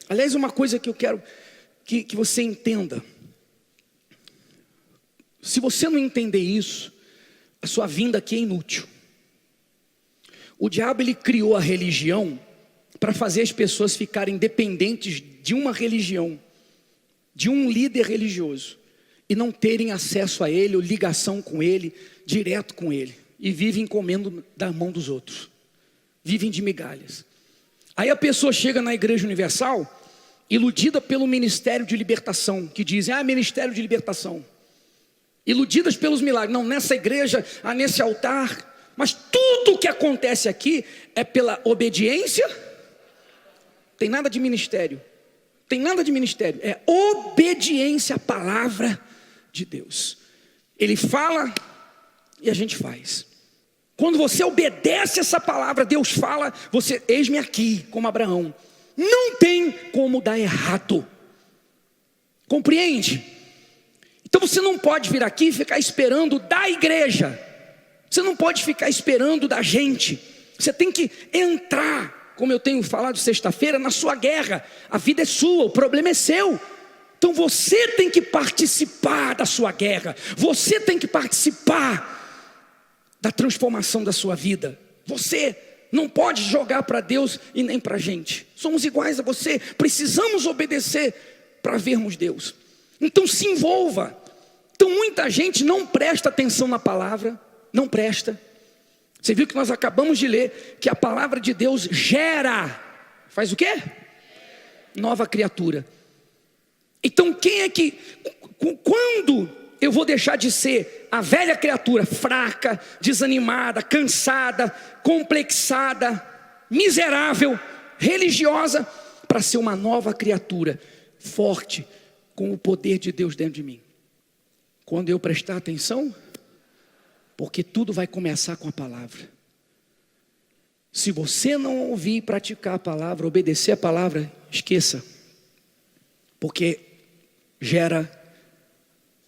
Aliás, uma coisa que eu quero que você entenda. Se você não entender isso, a sua vinda aqui é inútil. O diabo, ele criou a religião para fazer as pessoas ficarem dependentes de uma religião, de um líder religioso, e não terem acesso a ele, ou ligação com ele, direto com ele, e vivem comendo da mão dos outros, vivem de migalhas. Aí a pessoa chega na Igreja Universal, iludida pelo Ministério de Libertação, que dizem, Ministério de Libertação, iludidas pelos milagres. Não, nessa igreja, nesse altar, mas tudo o que acontece aqui é pela obediência. Tem nada de ministério, tem nada de ministério, é obediência à palavra de Deus. Ele fala e a gente faz. Quando você obedece essa palavra, Deus fala, você, eis-me aqui, como Abraão. Não tem como dar errado. Compreende? Então você não pode vir aqui e ficar esperando da igreja. Você não pode ficar esperando da gente. Você tem que entrar, como eu tenho falado sexta-feira, na sua guerra. A vida é sua, o problema é seu. Então você tem que participar da sua guerra. Você tem que participar da transformação da sua vida. Você não pode jogar para Deus e nem para a gente. Somos iguais a você. Precisamos obedecer para vermos Deus. Então se envolva. Então muita gente não presta atenção na palavra. Não presta. Você viu que nós acabamos de ler que a palavra de Deus gera. Faz o quê? Nova criatura. Então quem é que... Quando eu vou deixar de ser a velha criatura, fraca, desanimada, cansada, complexada, miserável, religiosa, para ser uma nova criatura, forte, com o poder de Deus dentro de mim? Quando eu prestar atenção, porque tudo vai começar com a palavra. Se você não ouvir e praticar a palavra, obedecer a palavra, esqueça, porque gera.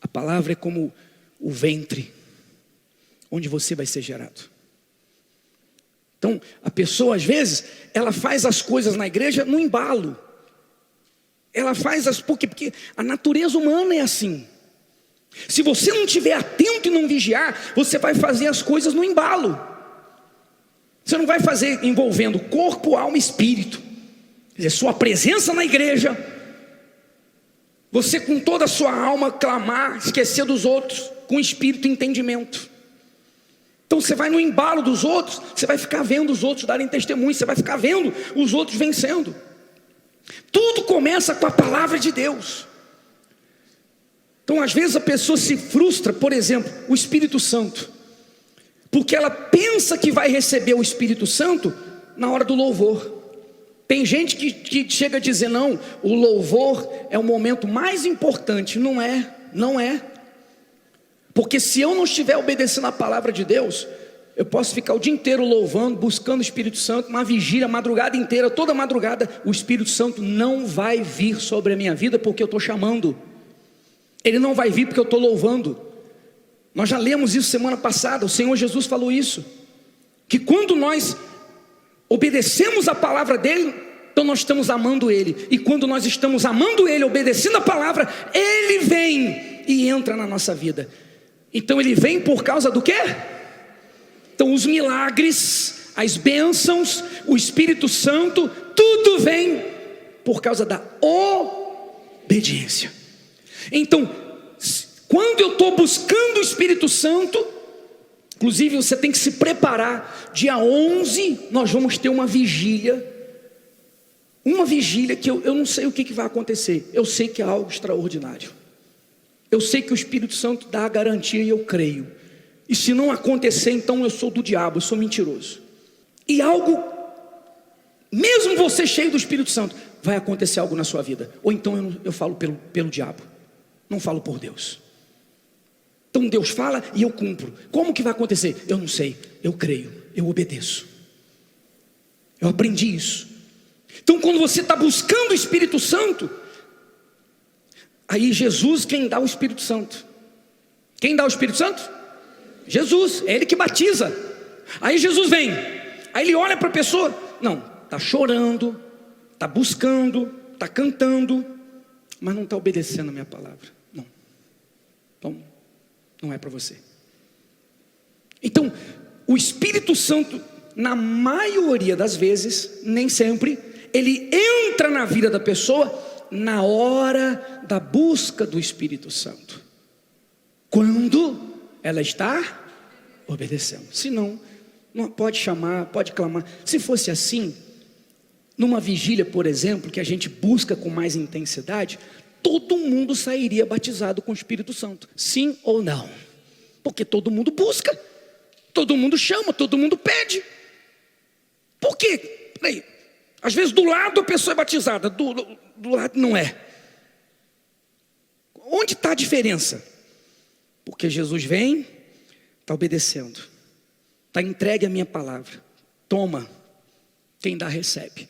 A palavra é como o ventre, onde você vai ser gerado. Então, a pessoa às vezes, ela faz as coisas na igreja no embalo. Ela faz porque a natureza humana é assim. Se você não estiver atento e não vigiar, você vai fazer as coisas no embalo. Você não vai fazer envolvendo corpo, alma e espírito. Quer dizer, sua presença na igreja, você com toda a sua alma clamar, esquecer dos outros, com espírito e entendimento. Então você vai no embalo dos outros, você vai ficar vendo os outros darem testemunho, você vai ficar vendo os outros vencendo. Tudo começa com a palavra de Deus. Então às vezes a pessoa se frustra, por exemplo, o Espírito Santo, porque ela pensa que vai receber o Espírito Santo na hora do louvor. Tem gente que chega a dizer, não, o louvor é o momento mais importante. Não é. Porque se eu não estiver obedecendo a palavra de Deus, eu posso ficar o dia inteiro louvando, buscando o Espírito Santo, uma vigília, a madrugada inteira, toda madrugada, o Espírito Santo não vai vir sobre a minha vida porque eu estou chamando. Ele não vai vir porque eu estou louvando. Nós já lemos isso semana passada, o Senhor Jesus falou isso, que quando nós obedecemos a palavra dele, então nós estamos amando ele. E quando nós estamos amando ele, obedecendo a palavra, ele vem e entra na nossa vida. Então ele vem por causa do quê? Então os milagres, as bênçãos, o Espírito Santo, tudo vem por causa da obediência. Então, quando eu estou buscando o Espírito Santo, inclusive você tem que se preparar. Dia 11 nós vamos ter uma vigília. Uma vigília que eu não sei o que vai acontecer. Eu sei que é algo extraordinário. Eu sei que o Espírito Santo dá a garantia e eu creio. E se não acontecer, então eu sou do diabo, eu sou mentiroso. E algo, mesmo você cheio do Espírito Santo, vai acontecer algo na sua vida. Ou então eu falo pelo diabo, não falo por Deus. Então Deus fala e eu cumpro. Como que vai acontecer? Eu não sei, eu creio, eu obedeço. Eu aprendi isso. Então quando você está buscando o Espírito Santo, aí Jesus quem dá o Espírito Santo. Quem dá o Espírito Santo? Jesus, é Ele que batiza. Aí Jesus vem, aí Ele olha para a pessoa, não, está chorando, está buscando, está cantando, mas não está obedecendo a minha palavra. Não. Então, não é para você. Então, o Espírito Santo, na maioria das vezes, nem sempre, ele entra na vida da pessoa na hora da busca do Espírito Santo, quando ela está obedecendo. Se não, pode chamar, pode clamar. Se fosse assim, numa vigília, por exemplo, que a gente busca com mais intensidade, todo mundo sairia batizado com o Espírito Santo, sim ou não? Porque todo mundo busca, todo mundo chama, todo mundo pede. Por quê? Peraí. Às vezes do lado a pessoa é batizada, do lado não é. Onde está a diferença? Porque Jesus vem, está obedecendo, está entregue a minha palavra. Toma, quem dá recebe.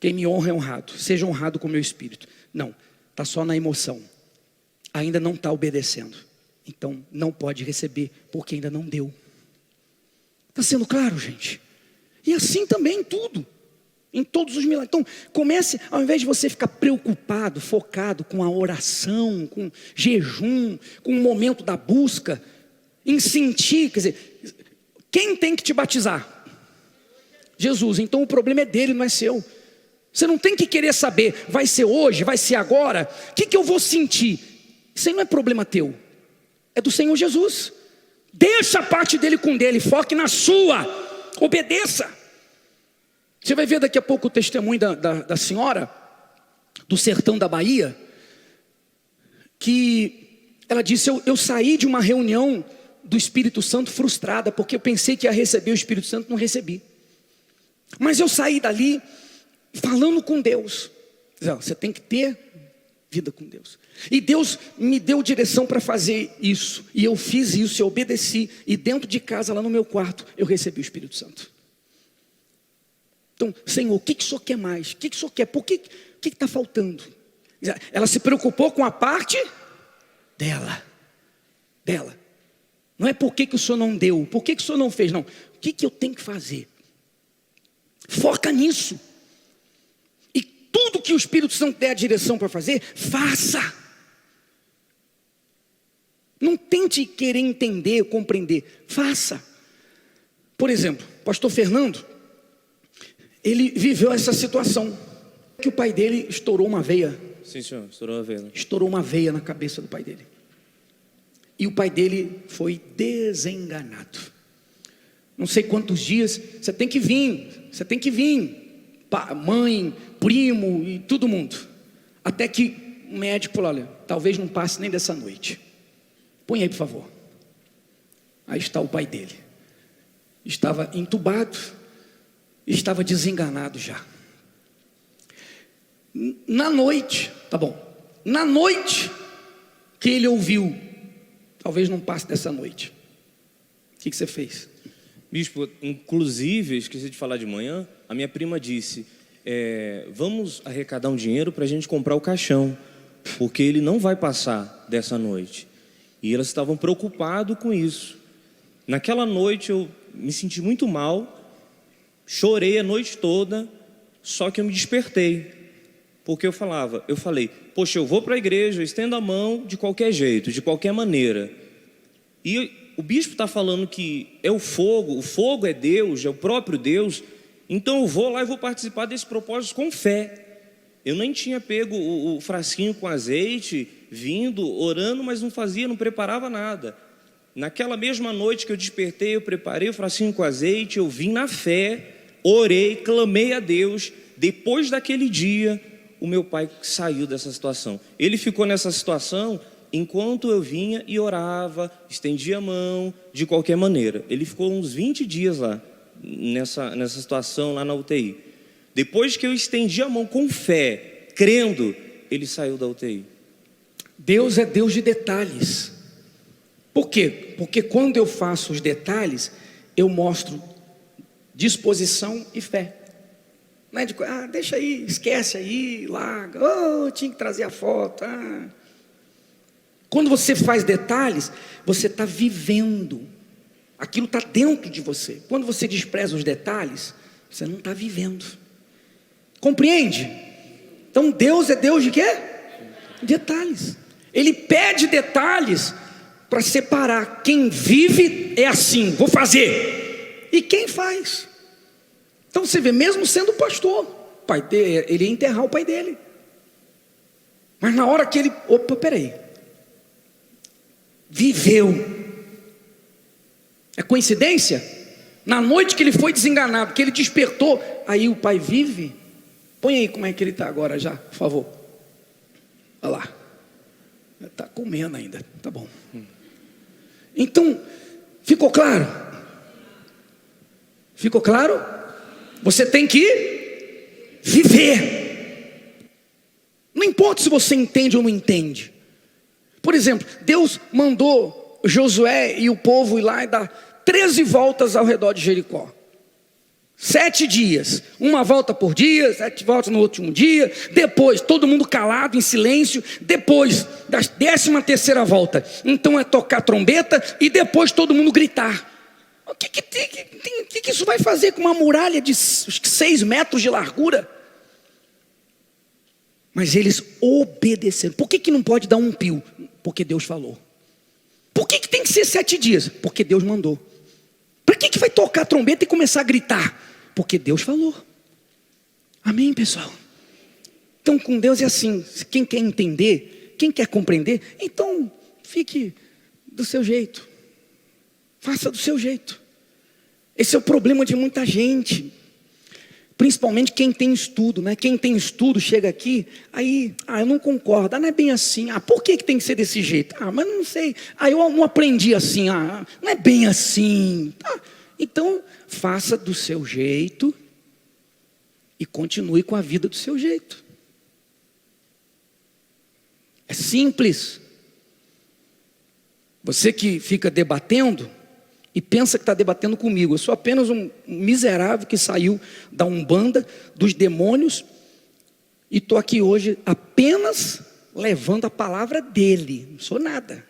Quem me honra é honrado, seja honrado com o meu espírito. Não, está só na emoção, ainda não está obedecendo. Então não pode receber, porque ainda não deu. Está sendo claro, gente? E assim também em tudo. Em todos os milagres. Então comece, ao invés de você ficar preocupado, focado com a oração, com jejum, com o momento da busca, em sentir, quer dizer, quem tem que te batizar? Jesus. Então o problema é dele, não é seu. Você não tem que querer saber, vai ser hoje, vai ser agora, o que eu vou sentir? Isso aí não é problema teu, é do Senhor Jesus. Deixa a parte dele com dele, foque na sua, obedeça. Você vai ver daqui a pouco o testemunho da senhora do sertão da Bahia, que ela disse, eu saí de uma reunião do Espírito Santo frustrada, porque eu pensei que ia receber o Espírito Santo, não recebi. Mas eu saí dali falando com Deus. Você tem que ter vida com Deus. E Deus me deu direção para fazer isso. E eu fiz isso, eu obedeci. E dentro de casa, lá no meu quarto, eu recebi o Espírito Santo. Então, Senhor, o que o Senhor quer mais? O que o Senhor quer? Por que o que está faltando? Ela se preocupou com a parte dela. Não é por que o Senhor não deu, por que o Senhor não fez, não. O que eu tenho que fazer? Foca nisso. E tudo que o Espírito Santo der a direção para fazer, faça. Não tente querer entender, compreender. Faça. Por exemplo, pastor Fernando, ele viveu essa situação, que o pai dele estourou uma veia. Sim, senhor, estourou uma veia. Estourou uma veia na cabeça do pai dele. E o pai dele foi desenganado. Não sei quantos dias, você tem que vir, mãe, primo e todo mundo. Até que o médico falou, olha, talvez não passe nem dessa noite. Põe aí, por favor. Aí está o pai dele. Estava entubado, estava desenganado já. Na noite que ele ouviu, talvez não passe dessa noite, o que você fez? Bispo, inclusive, esqueci de falar de manhã, a minha prima disse, vamos arrecadar um dinheiro para a gente comprar o caixão, porque ele não vai passar dessa noite. E elas estavam preocupadas com isso. Naquela noite eu me senti muito mal, chorei a noite toda, só que eu me despertei. Porque eu falei, poxa, eu vou para a igreja, eu estendo a mão de qualquer jeito, de qualquer maneira. E o bispo está falando que é o fogo é Deus, é o próprio Deus, então eu vou lá e vou participar desse propósito com fé. Eu nem tinha pego o frasquinho com azeite, vindo, orando, mas não preparava nada. Naquela mesma noite que eu despertei, eu preparei o frasquinho com azeite, eu vim na fé, orei, clamei a Deus. Depois daquele dia, o meu pai saiu dessa situação. Ele ficou nessa situação enquanto eu vinha e orava, estendia a mão, de qualquer maneira. Ele ficou uns 20 dias lá, nessa situação, lá na UTI. Depois que eu estendi a mão com fé, crendo, ele saiu da UTI. Deus é Deus de detalhes. Por quê? Porque quando eu faço os detalhes, eu mostro disposição e fé. Não é de, deixa aí, esquece aí, larga, tinha que trazer a foto. Quando você faz detalhes, você está vivendo, aquilo está dentro de você. Quando você despreza os detalhes, você não está vivendo. Compreende? Então Deus é Deus de quê? Detalhes. Ele pede detalhes para separar. Quem vive é assim, vou fazer. E quem faz? Então você vê, mesmo sendo pastor, o pai dele, ele ia enterrar o pai dele. Mas na hora que ele, opa, peraí, viveu. É coincidência? Na noite que ele foi desenganado, que ele despertou, aí o pai vive. Põe aí como é que ele está agora já, por favor. Olha lá. Está comendo ainda, tá bom. Então, ficou claro? Ficou claro? Você tem que viver. Não importa se você entende ou não entende. Por exemplo, Deus mandou Josué e o povo ir lá e dar 13 voltas ao redor de Jericó. 7 dias, uma volta por dia, 7 voltas no último dia. Depois, todo mundo calado, em silêncio. Depois, da 13ª volta, então é tocar trombeta. E depois todo mundo gritar. O que isso vai fazer com uma muralha de 6 metros de largura? Mas eles obedeceram. Por que não pode dar um pio? Porque Deus falou. Por que tem que ser 7 dias? Porque Deus mandou. Para que vai tocar a trombeta e começar a gritar? Porque Deus falou. Amém, pessoal? Então com Deus é assim. Quem quer entender, quem quer compreender, então fique do seu jeito. Faça do seu jeito. Esse é o problema de muita gente. Principalmente quem tem estudo, né? Quem tem estudo chega aqui, aí, eu não concordo, não é bem assim. Por que tem que ser desse jeito? Mas não sei. Eu não aprendi assim. Não é bem assim. Então, faça do seu jeito e continue com a vida do seu jeito. É simples. Você que fica debatendo e pensa que está debatendo comigo, eu sou apenas um miserável que saiu da Umbanda, dos demônios, e estou aqui hoje apenas levando a palavra dele, não sou nada.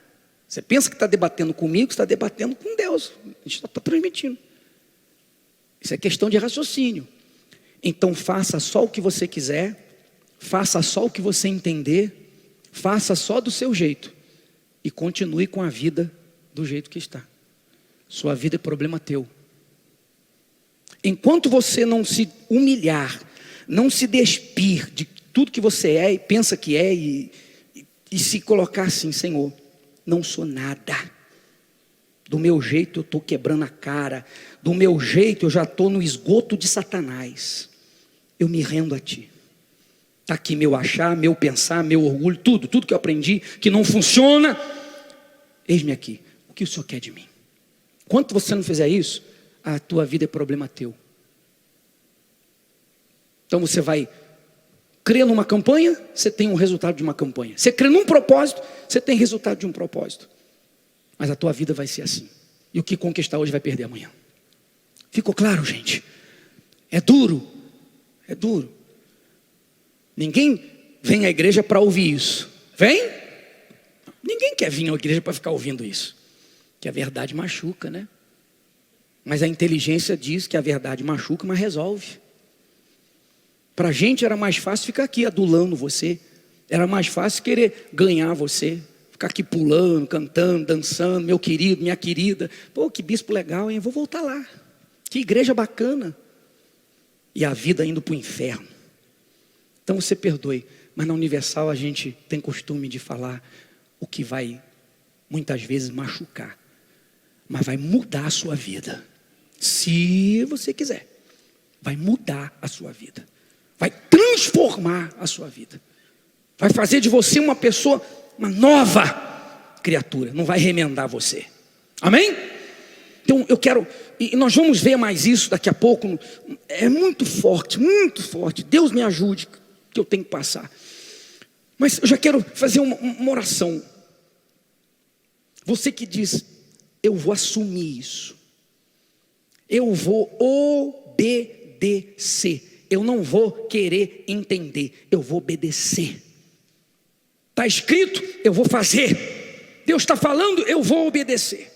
Você pensa que está debatendo comigo, está debatendo com Deus, a gente só está transmitindo. Isso é questão de raciocínio. Então faça só o que você quiser, faça só o que você entender, faça só do seu jeito, e continue com a vida do jeito que está. Sua vida é problema teu. Enquanto você não se humilhar, não se despir de tudo que você é e pensa que é, e se colocar assim, Senhor, não sou nada. Do meu jeito eu estou quebrando a cara. Do meu jeito eu já estou no esgoto de Satanás. Eu me rendo a Ti. Está aqui meu achar, meu pensar, meu orgulho, tudo que eu aprendi, que não funciona. Eis-me aqui. O que o Senhor quer de mim? Enquanto você não fizer isso, a tua vida é problema teu. Então você vai crer numa campanha, você tem um resultado de uma campanha. Você crê num propósito, você tem resultado de um propósito. Mas a tua vida vai ser assim. E o que conquistar hoje vai perder amanhã. Ficou claro, gente? É duro. É duro. Ninguém vem à igreja para ouvir isso. Vem? Ninguém quer vir à igreja para ficar ouvindo isso. Que a verdade machuca, né? Mas a inteligência diz que a verdade machuca, mas resolve. Para a gente era mais fácil ficar aqui adulando você. Era mais fácil querer ganhar você. Ficar aqui pulando, cantando, dançando. Meu querido, minha querida. Pô, que bispo legal, hein? Vou voltar lá. Que igreja bacana. E a vida indo para o inferno. Então você perdoe. Mas na Universal a gente tem costume de falar o que vai muitas vezes machucar. Mas vai mudar a sua vida. Se você quiser. Vai mudar a sua vida. Vai transformar a sua vida. Vai fazer de você uma pessoa, uma nova criatura. Não vai remendar você. Amém? Então eu quero, e nós vamos ver mais isso daqui a pouco. É muito forte, muito forte. Deus me ajude, que eu tenho que passar. Mas eu já quero fazer uma oração. Você que diz, eu vou assumir isso. Eu vou obedecer. Eu não vou querer entender. Eu vou obedecer. Está escrito, eu vou fazer. Deus está falando, eu vou obedecer.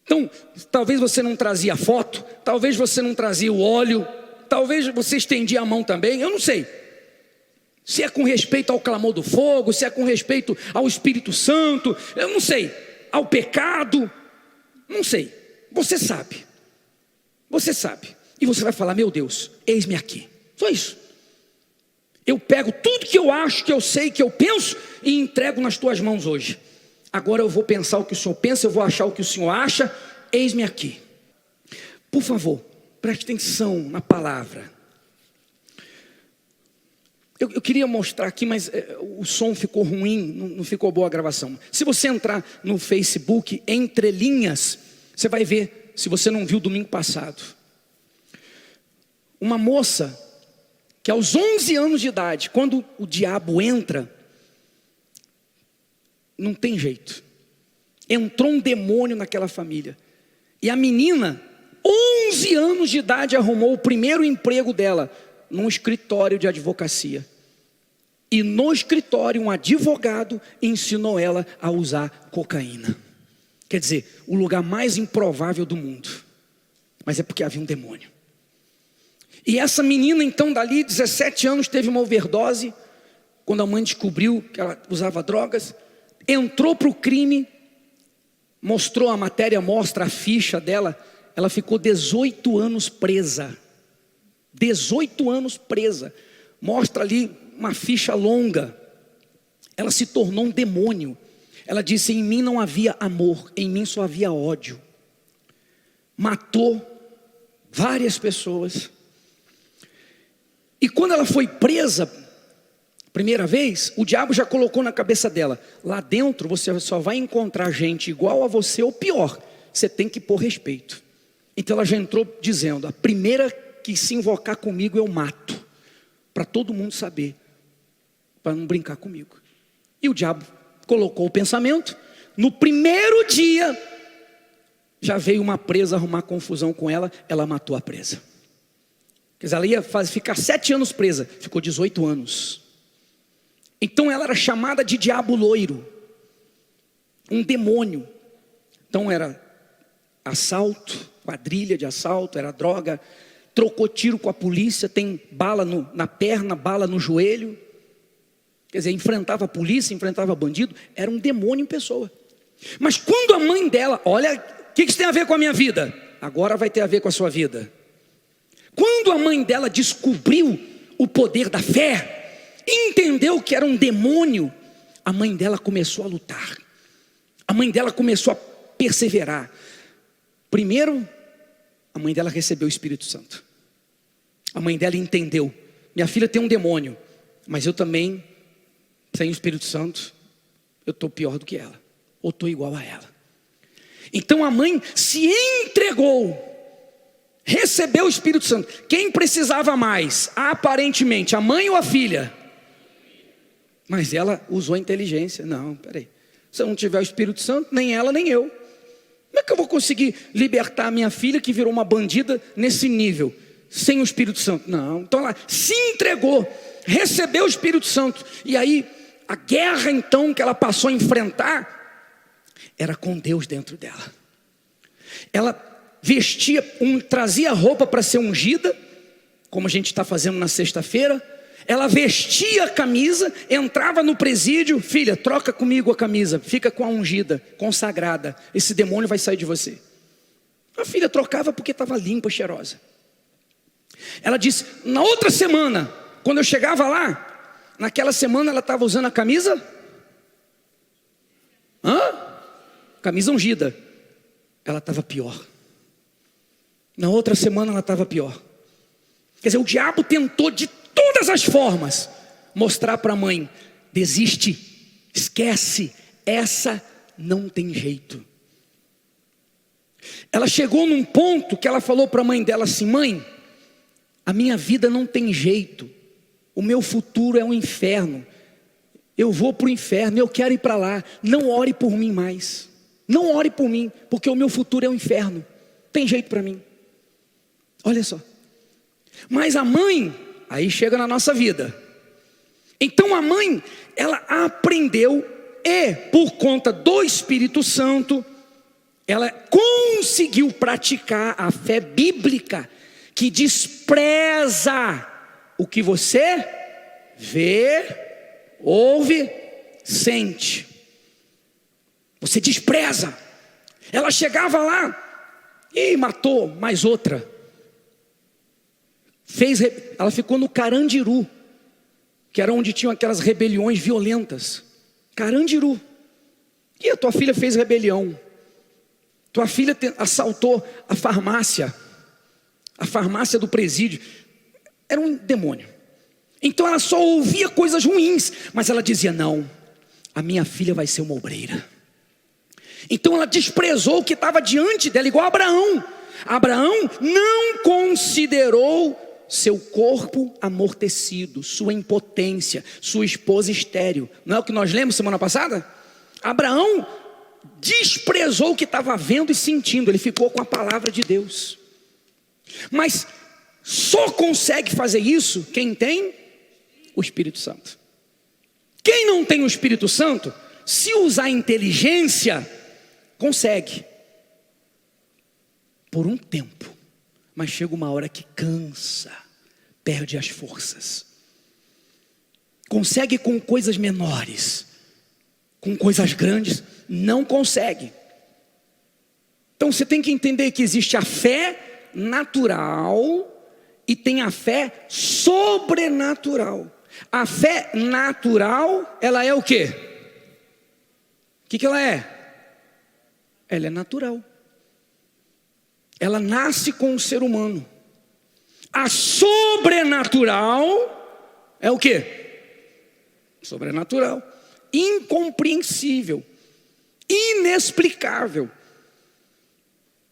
Então, talvez você não trazia foto. Talvez você não trazia o óleo. Talvez você estendia a mão também. Eu não sei. Se é com respeito ao clamor do fogo, se é com respeito ao Espírito Santo, eu não sei, ao pecado, não sei. Você sabe. Você sabe. E você vai falar: meu Deus, eis-me aqui. Só isso. Eu pego tudo que eu acho, que eu sei, que eu penso e entrego nas tuas mãos hoje. Agora eu vou pensar o que o Senhor pensa, eu vou achar o que o Senhor acha. Eis-me aqui. Por favor, preste atenção na palavra. Eu queria mostrar aqui, mas o som ficou ruim, não ficou boa a gravação. Se você entrar no Facebook, Entre Linhas, você vai ver, se você não viu domingo passado, uma moça que aos 11 anos de idade, quando o diabo entra, não tem jeito. Entrou um demônio naquela família. E a menina, 11 anos de idade, arrumou o primeiro emprego dela num escritório de advocacia. E no escritório um advogado ensinou ela a usar cocaína. Quer dizer, o lugar mais improvável do mundo. Mas é porque havia um demônio. E essa menina então dali, 17 anos, teve uma overdose. Quando a mãe descobriu que ela usava drogas, entrou para o crime, mostrou a matéria, mostra a ficha dela. Ela ficou 18 anos presa. 18 anos presa. Mostra ali uma ficha longa. Ela se tornou um demônio. Ela disse: em mim não havia amor, em mim só havia ódio. Matou várias pessoas. E quando ela foi presa, primeira vez, o diabo já colocou na cabeça dela: lá dentro você só vai encontrar gente igual a você ou pior. Você tem que pôr respeito. Então ela já entrou dizendo: a primeira que se invocar comigo eu mato. Para todo mundo saber. Para não brincar comigo. E o diabo colocou o pensamento. No primeiro dia, já veio uma presa arrumar confusão com ela. Ela matou a presa. Quer dizer, ela ia ficar 7 anos presa. Ficou 18 anos. Então ela era chamada de diabo loiro. Um demônio. Então era assalto, quadrilha de assalto, era droga. Trocou tiro com a polícia, tem bala na perna, bala no joelho. Quer dizer, enfrentava a polícia, enfrentava bandido. Era um demônio em pessoa. Mas quando a mãe dela, olha, o que isso tem a ver com a minha vida? Agora vai ter a ver com a sua vida. Quando a mãe dela descobriu o poder da fé, entendeu que era um demônio, a mãe dela começou a lutar. A mãe dela começou a perseverar. Primeiro, a mãe dela recebeu o Espírito Santo. A mãe dela entendeu: minha filha tem um demônio, mas eu também, sem o Espírito Santo, eu estou pior do que ela, ou estou igual a ela. Então a mãe se entregou, recebeu o Espírito Santo. Quem precisava mais, aparentemente, a mãe ou a filha? Mas ela usou a inteligência. Não, peraí, se eu não tiver o Espírito Santo, nem ela nem eu. Como é que eu vou conseguir libertar a minha filha que virou uma bandida nesse nível, sem o Espírito Santo? Não, então ela se entregou, recebeu o Espírito Santo. E aí, a guerra então que ela passou a enfrentar, era com Deus dentro dela. Ela vestia, trazia roupa para ser ungida, como a gente está fazendo na sexta-feira. Ela vestia a camisa, entrava no presídio: filha, troca comigo a camisa, fica com a ungida, consagrada, esse demônio vai sair de você. A filha trocava porque estava limpa, cheirosa. Ela disse: na outra semana, quando eu chegava lá, naquela semana ela estava usando a camisa? Camisa ungida. Ela estava pior. Na outra semana ela estava pior. Quer dizer, o diabo tentou de todas as formas mostrar para a mãe: desiste, esquece, essa não tem jeito. Ela chegou num ponto que ela falou para a mãe dela assim: mãe, a minha vida não tem jeito, o meu futuro é um inferno, eu vou para o inferno, eu quero ir para lá, não ore por mim mais, não ore por mim, porque o meu futuro é um inferno, tem jeito para mim. Olha só. Mas a mãe, aí chega na nossa vida. Então a mãe, ela aprendeu, e por conta do Espírito Santo, ela conseguiu praticar a fé bíblica, que despreza o que você vê, ouve, sente. Você despreza. Ela chegava lá e matou mais outra. Ela ficou no Carandiru, que era onde tinham aquelas rebeliões violentas. Carandiru. E a tua filha fez rebelião. Tua filha assaltou a farmácia do presídio. Era um demônio. Então ela só ouvia coisas ruins, mas ela dizia: não, a minha filha vai ser uma obreira. Então ela desprezou o que estava diante dela, igual Abraão. Abraão não considerou seu corpo amortecido, sua impotência, sua esposa estéril. Não é o que nós lemos semana passada? Abraão desprezou o que estava vendo e sentindo, ele ficou com a palavra de Deus. Mas só consegue fazer isso quem tem o Espírito Santo. Quem não tem o Espírito Santo, se usar inteligência, consegue por um tempo, mas chega uma hora que cansa, perde as forças. Consegue com coisas menores, com coisas grandes não consegue. Então você tem que entender que existe a fé natural e tem a fé sobrenatural. A fé natural, ela é o quê? O que ela é? Ela é natural. Ela nasce com o ser humano. A sobrenatural é o quê? Sobrenatural, incompreensível, inexplicável,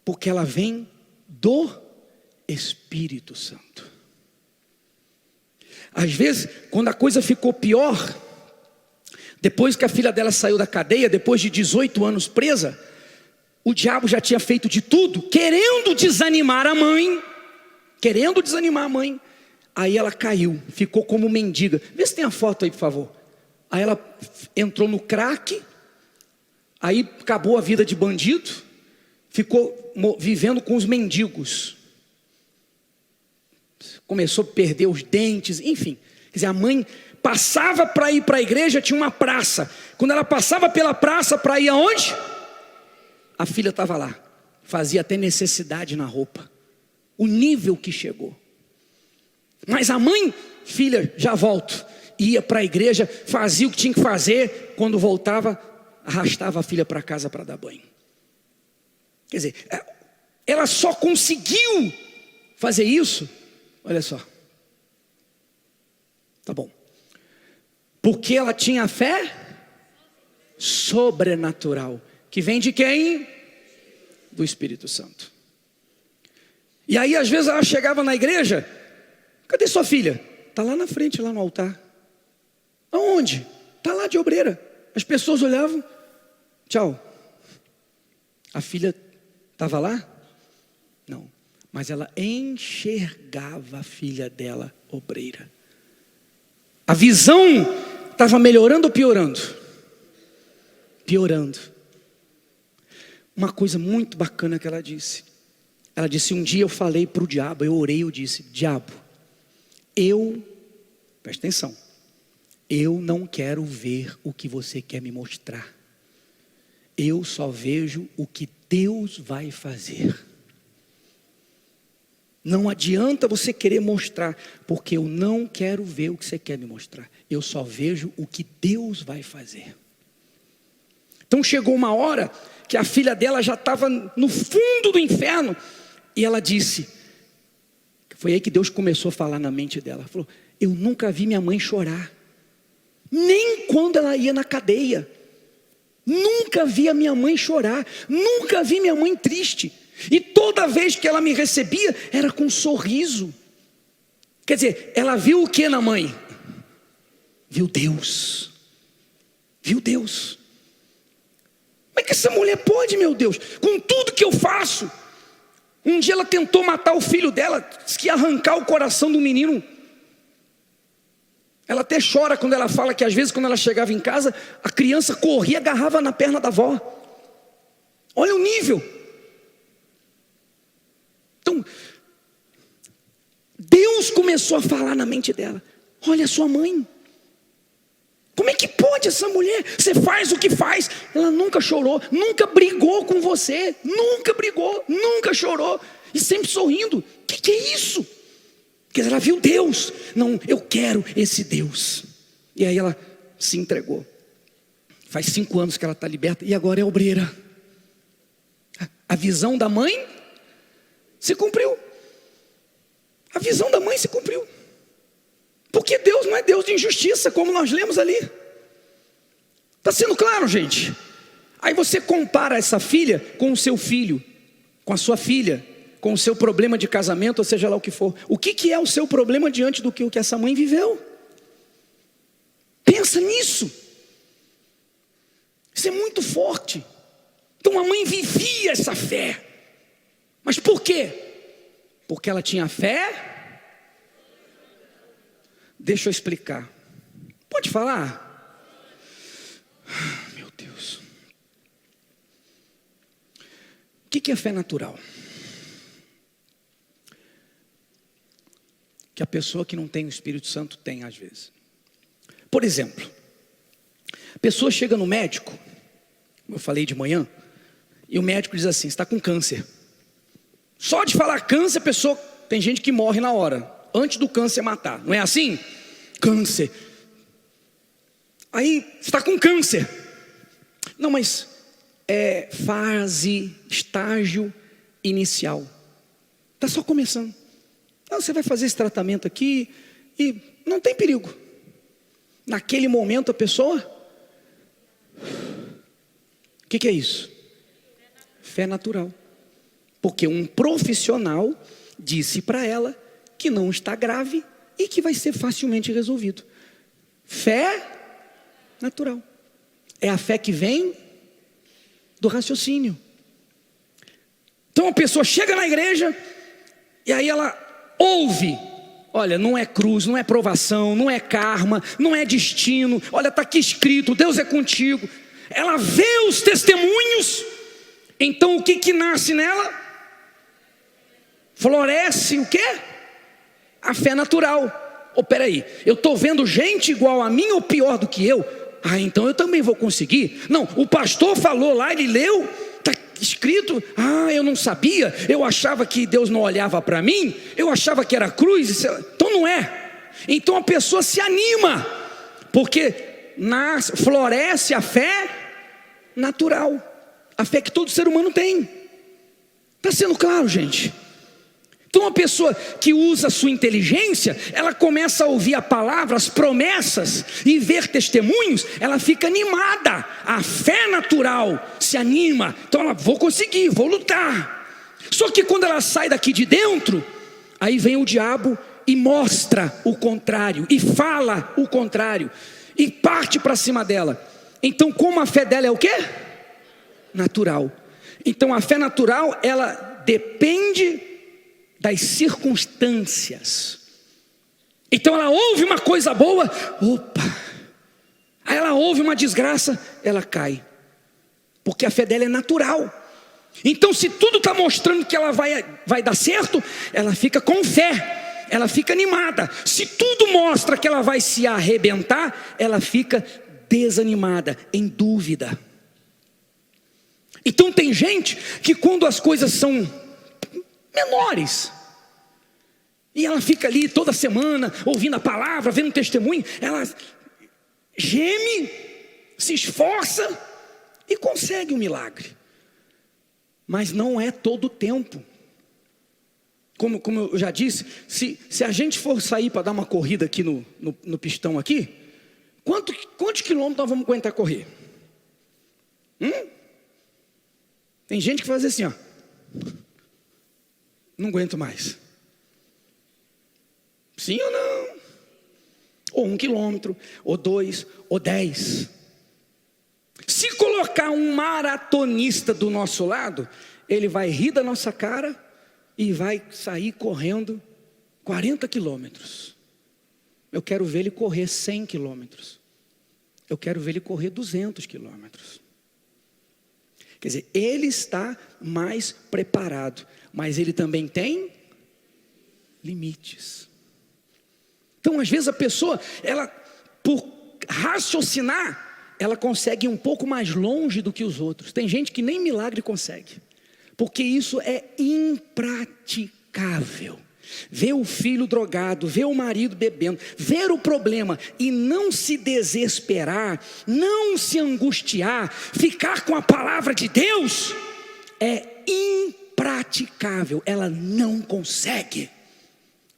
porque ela vem do Espírito Santo. Às vezes, quando a coisa ficou pior, depois que a filha dela saiu da cadeia, depois de 18 anos presa, o diabo já tinha feito de tudo, querendo desanimar a mãe. Aí ela caiu, ficou como mendiga. Vê se tem a foto aí, por favor. Aí ela entrou no crack, aí acabou a vida de bandido, ficou vivendo com os mendigos. Começou a perder os dentes, enfim. Quer dizer, a mãe passava para ir para a igreja, tinha uma praça. Quando ela passava pela praça para ir aonde? A filha estava lá, fazia até necessidade na roupa. O nível que chegou. Mas a mãe, filha, já volto. Ia para a igreja, fazia o que tinha que fazer. Quando voltava, arrastava a filha para casa para dar banho. Quer dizer, ela só conseguiu fazer isso. Olha só. Tá bom. Porque ela tinha fé sobrenatural. Que vem de quem? Do Espírito Santo. E aí às vezes ela chegava na igreja: cadê sua filha? Está lá na frente, lá no altar. Aonde? Está lá de obreira. As pessoas olhavam: tchau. A filha estava lá? Não. Mas ela enxergava a filha dela obreira. A visão estava melhorando ou piorando? Piorando. Uma coisa muito bacana que ela disse. Ela disse: um dia eu falei para o diabo, eu orei, eu disse: diabo, presta atenção, eu não quero ver o que você quer me mostrar. Eu só vejo o que Deus vai fazer. Não adianta você querer mostrar, porque eu não quero ver o que você quer me mostrar. Eu só vejo o que Deus vai fazer. Então chegou uma hora que a filha dela já estava no fundo do inferno. E ela disse, foi aí que Deus começou a falar na mente dela. Falou: eu nunca vi minha mãe chorar. Nem quando ela ia na cadeia. Nunca vi a minha mãe chorar. Nunca vi minha mãe triste. E toda vez que ela me recebia, era com um sorriso. Quer dizer, ela viu o que na mãe? Viu Deus. Viu Deus. Como é que essa mulher pode, meu Deus? Com tudo que eu faço. Um dia ela tentou matar o filho dela, disse que ia arrancar o coração do menino. Ela até chora quando ela fala que às vezes quando ela chegava em casa, a criança corria e agarrava na perna da avó. Olha o nível. Então, Deus começou a falar na mente dela: Olha a sua mãe. Como é que pode essa mulher? Você faz o que faz. Ela nunca chorou, nunca brigou com você. Nunca brigou, nunca chorou. E sempre sorrindo. O que é isso? Porque ela viu Deus. Não, eu quero esse Deus. E aí ela se entregou. Faz 5 anos que ela está liberta e agora é obreira. A visão da mãe se cumpriu. A visão da mãe se cumpriu. Porque Deus não é Deus de injustiça, como nós lemos ali. Está sendo claro, gente? Aí você compara essa filha com o seu filho, com a sua filha, com o seu problema de casamento, ou seja lá o que for. O que é o seu problema diante do que essa mãe viveu? Pensa nisso. Isso é muito forte. Então a mãe vivia essa fé. Mas por quê? Porque ela tinha fé. Deixa eu explicar. Pode falar? Meu Deus. O que é fé natural? Que a pessoa que não tem o Espírito Santo tem às vezes. Por exemplo, a pessoa chega no médico, como eu falei de manhã, e o médico diz assim: está com câncer. Só de falar câncer, a pessoa, tem gente que morre na hora, antes do câncer matar, não é assim? Câncer. Aí, está com câncer. Não, mas é fase, estágio inicial. Está só começando. Então, você vai fazer esse tratamento aqui e não tem perigo. Naquele momento a pessoa... O que é isso? Fé natural. Porque um profissional disse para ela que não está grave e que vai ser facilmente resolvido. Fé natural. É a fé que vem do raciocínio. Então a pessoa chega na igreja e aí ela ouve: olha, não é cruz, não é provação, não é karma, não é destino. Olha, está aqui escrito, Deus é contigo. Ela vê os testemunhos. Então o que nasce nela? Floresce o quê? A fé natural. Peraí, eu estou vendo gente igual a mim ou pior do que eu? Então eu também vou conseguir. Não, o pastor falou lá, ele leu, está escrito. Eu não sabia, eu achava que Deus não olhava para mim, eu achava que era cruz. Então não é. Então a pessoa se anima, porque floresce a fé natural, a fé que todo ser humano tem. Está sendo claro, gente? Então uma pessoa que usa a sua inteligência, ela começa a ouvir a palavra, as promessas e ver testemunhos, ela fica animada. A fé natural se anima. Então ela: vou conseguir, vou lutar. Só que quando ela sai daqui de dentro, aí vem o diabo e mostra o contrário, e fala o contrário, e parte para cima dela. Então como a fé dela é o quê? Natural. Então a fé natural, ela depende das circunstâncias. Então ela ouve uma coisa boa, aí ela ouve uma desgraça, ela cai, porque a fé dela é natural. Então se tudo está mostrando que ela vai dar certo, ela fica com fé, ela fica animada. Se tudo mostra que ela vai se arrebentar, ela fica desanimada, em dúvida. Então tem gente que quando as coisas são menores, e ela fica ali toda semana ouvindo a palavra, vendo testemunho, ela geme, se esforça e consegue um milagre. Mas não é todo o tempo. Como eu já disse, se a gente for sair para dar uma corrida aqui no pistão aqui, quantos quilômetros nós vamos aguentar correr? Tem gente que faz assim, ó: não aguento mais. Sim ou não? Ou 1 quilômetro, ou 2, ou 10. Se colocar um maratonista do nosso lado, ele vai rir da nossa cara e vai sair correndo 40 quilômetros. Eu quero ver ele correr 100 quilômetros. Eu quero ver ele correr 200 quilômetros. Quer dizer, ele está mais preparado, mas ele também tem limites. Então às vezes a pessoa, ela por raciocinar, ela consegue ir um pouco mais longe do que os outros. Tem gente que nem milagre consegue, porque isso é impraticável. Ver o filho drogado, ver o marido bebendo, ver o problema e não se desesperar, não se angustiar, ficar com a palavra de Deus, é impraticável, ela não consegue.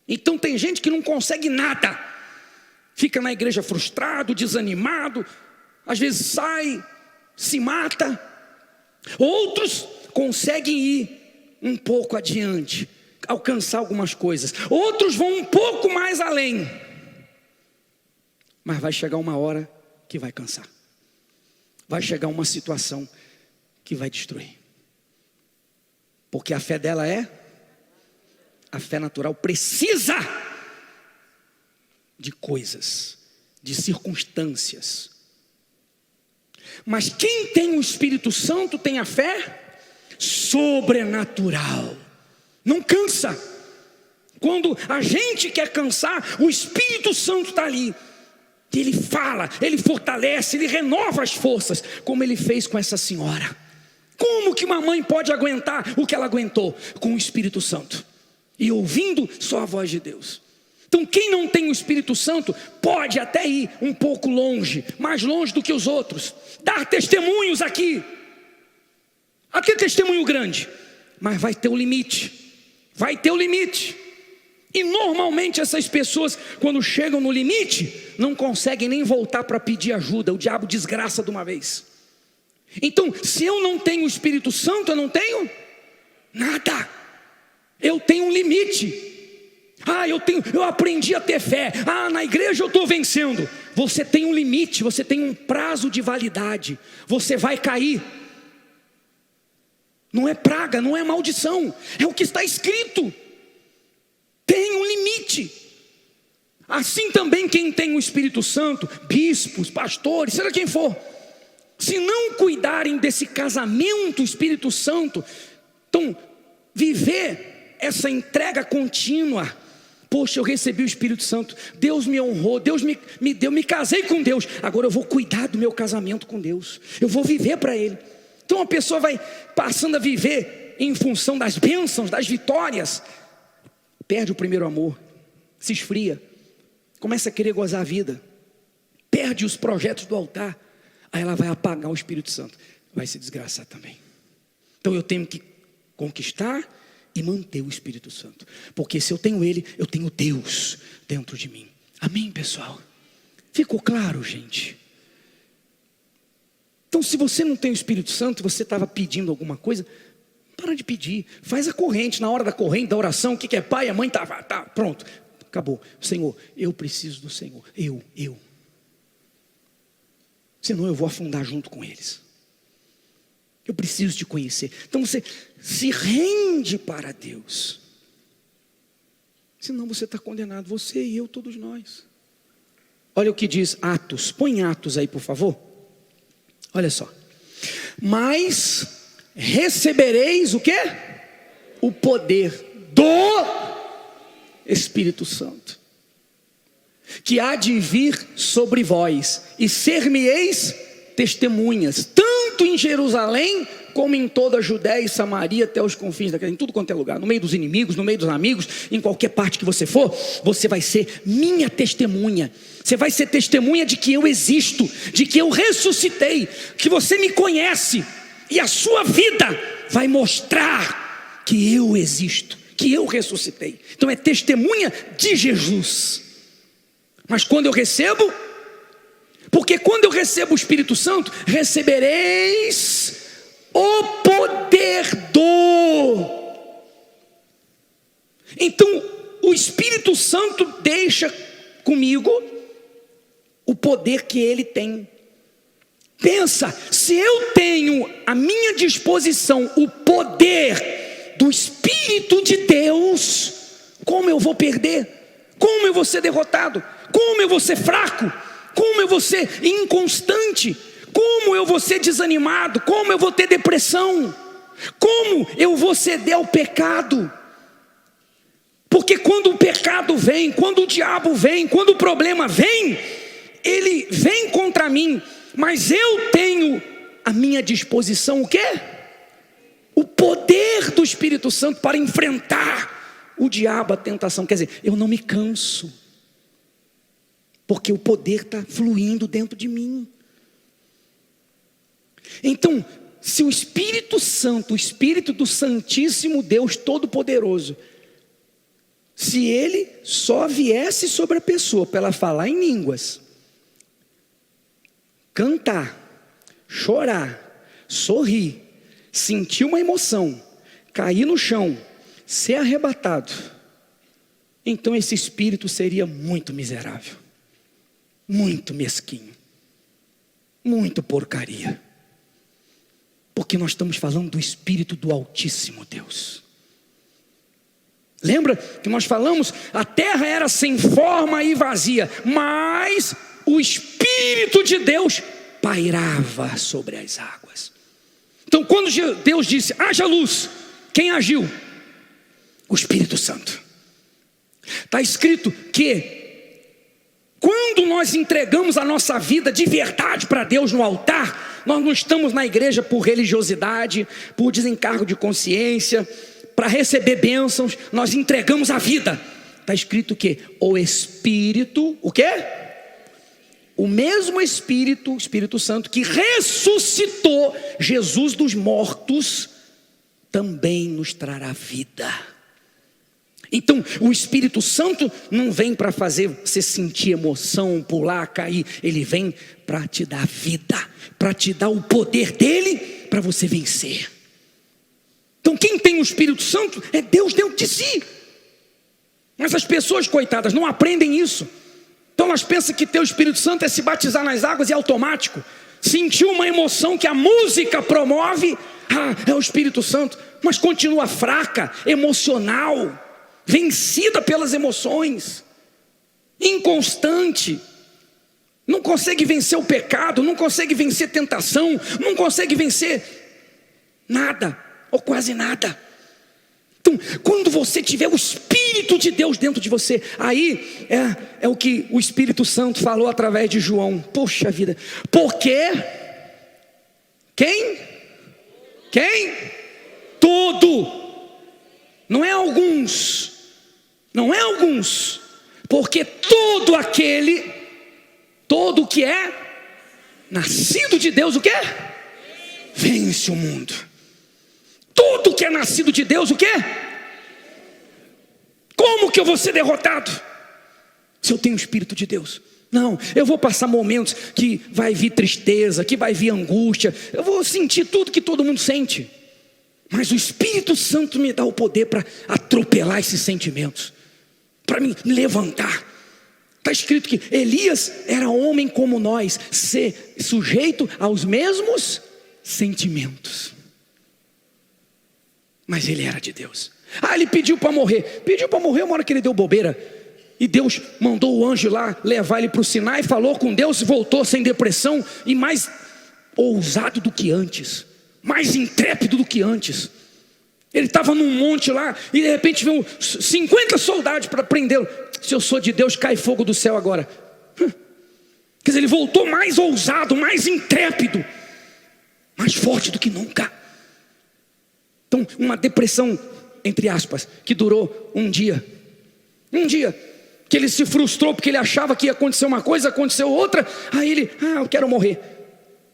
Então tem gente que não consegue nada, fica na igreja frustrado, desanimado, às vezes sai, se mata. Outros conseguem ir um pouco adiante, alcançar algumas coisas. Outros vão um pouco mais além, mas vai chegar uma hora que vai cansar. Vai chegar uma situação que vai destruir. Porque a fé dela a fé natural precisa de coisas, de circunstâncias. Mas quem tem o Espírito Santo tem a fé sobrenatural. Não cansa. Quando a gente quer cansar, o Espírito Santo está ali. Ele fala, ele fortalece, ele renova as forças, como ele fez com essa senhora. Como que uma mãe pode aguentar o que ela aguentou? Com o Espírito Santo e ouvindo só a voz de Deus. Então quem não tem o Espírito Santo pode até ir um pouco longe, mais longe do que os outros, dar testemunhos aqui, até testemunho grande, mas vai ter um limite. Vai ter o limite. E normalmente essas pessoas, quando chegam no limite, não conseguem nem voltar para pedir ajuda. O diabo desgraça de uma vez. Então, se eu não tenho o Espírito Santo, eu não tenho nada. Eu tenho um limite. Eu aprendi a ter fé. Na igreja eu estou vencendo. Você tem um limite, você tem um prazo de validade. Você vai cair. Não é praga, não é maldição, é o que está escrito. Tem um limite. Assim também quem tem o Espírito Santo, bispos, pastores, seja quem for, se não cuidarem desse casamento Espírito Santo, então viver essa entrega contínua. Poxa, eu recebi o Espírito Santo, Deus me honrou, Deus me deu, me casei com Deus, agora eu vou cuidar do meu casamento com Deus, eu vou viver para Ele. Então a pessoa vai passando a viver em função das bênçãos, das vitórias, perde o primeiro amor, se esfria, começa a querer gozar a vida, perde os projetos do altar, aí ela vai apagar o Espírito Santo, vai se desgraçar também. Então eu tenho que conquistar e manter o Espírito Santo, porque se eu tenho Ele, eu tenho Deus dentro de mim. Amém, pessoal? Ficou claro, gente? Então se você não tem o Espírito Santo, você estava pedindo alguma coisa, para de pedir, faz a corrente, na hora da corrente, da oração, o que é pai, a mãe, tá, pronto, acabou. Senhor, eu preciso do Senhor, eu. Senão eu vou afundar junto com eles. Eu preciso te conhecer. Então você se rende para Deus. Senão você está condenado, você e eu, todos nós. Olha o que diz Atos, põe Atos aí por favor. Olha só. Mas recebereis o quê? O poder do Espírito Santo, que há de vir sobre vós, e ser-me-eis testemunhas, tanto em Jerusalém, como em toda a Judéia e Samaria, até os confins da terra, em tudo quanto é lugar, no meio dos inimigos, no meio dos amigos, em qualquer parte que você for, você vai ser minha testemunha. Você vai ser testemunha de que eu existo, de que eu ressuscitei, que você me conhece, e a sua vida vai mostrar que eu existo, que eu ressuscitei. Então é testemunha de Jesus. Mas quando eu recebo, porque quando eu recebo o Espírito Santo, recebereis o poder do. Então o Espírito Santo deixa comigo o poder que ele tem. Pensa, se eu tenho à minha disposição o poder do Espírito de Deus, como eu vou perder? Como eu vou ser derrotado? Como eu vou ser fraco? Como eu vou ser inconstante? Como eu vou ser desanimado? Como eu vou ter depressão? Como eu vou ceder ao pecado? Porque quando o pecado vem, quando o diabo vem, quando o problema vem, ele vem contra mim, mas eu tenho à minha disposição o quê? O poder do Espírito Santo para enfrentar o diabo, a tentação. Quer dizer, eu não me canso, porque o poder está fluindo dentro de mim. Então, se o Espírito Santo, o Espírito do Santíssimo Deus Todo-Poderoso, se ele só viesse sobre a pessoa para ela falar em línguas, cantar, chorar, sorrir, sentir uma emoção, cair no chão, ser arrebatado, então esse espírito seria muito miserável, muito mesquinho, muito porcaria. Porque nós estamos falando do Espírito do Altíssimo Deus. Lembra que nós falamos? A terra era sem forma e vazia, mas o Espírito de Deus pairava sobre as águas. Então quando Deus disse, haja luz, quem agiu? O Espírito Santo. Está escrito que quando nós entregamos a nossa vida de verdade para Deus no altar, nós não estamos na igreja por religiosidade, por desencargo de consciência, para receber bênçãos, nós entregamos a vida. Está escrito que o Espírito, o quê? O mesmo Espírito, o Espírito Santo, que ressuscitou Jesus dos mortos, também nos trará vida. Então o Espírito Santo não vem para fazer você sentir emoção, pular, cair. Ele vem para te dar vida, para te dar o poder dele, para você vencer. Então quem tem o Espírito Santo é Deus dentro de si. Mas as pessoas, coitadas, não aprendem isso. Então elas pensam que ter o Espírito Santo é se batizar nas águas e é automático. Sentir uma emoção que a música promove, é o Espírito Santo. Mas continua fraca, emocional, vencida pelas emoções, inconstante, não consegue vencer o pecado, não consegue vencer tentação, não consegue vencer nada, ou quase nada. Então, quando você tiver o Espírito de Deus dentro de você, aí é o que o Espírito Santo falou através de João. Poxa vida, porque quem? Todo, não é alguns, porque todo que é nascido de Deus, o quê? Vence o mundo. Tudo que é nascido de Deus, o quê? Como que eu vou ser derrotado? Se eu tenho o Espírito de Deus. Não, eu vou passar momentos que vai vir tristeza, que vai vir angústia, eu vou sentir tudo que todo mundo sente. Mas o Espírito Santo me dá o poder para atropelar esses sentimentos, para me levantar. Está escrito que Elias era homem como nós, ser sujeito aos mesmos sentimentos. Mas ele era de Deus. Ele pediu para morrer. Uma hora que ele deu bobeira. E Deus mandou o anjo lá levar ele para o Sinai, falou com Deus, voltou sem depressão e mais ousado do que antes, mais intrépido do que antes. Ele estava num monte lá e de repente veio 50 soldados para prendê-lo. Se eu sou de Deus, cai fogo do céu agora. Quer dizer, ele voltou mais ousado, mais intrépido, mais forte do que nunca. Então, uma depressão, entre aspas, que durou um dia, que ele se frustrou porque ele achava que ia acontecer uma coisa, aconteceu outra, aí ele, eu quero morrer.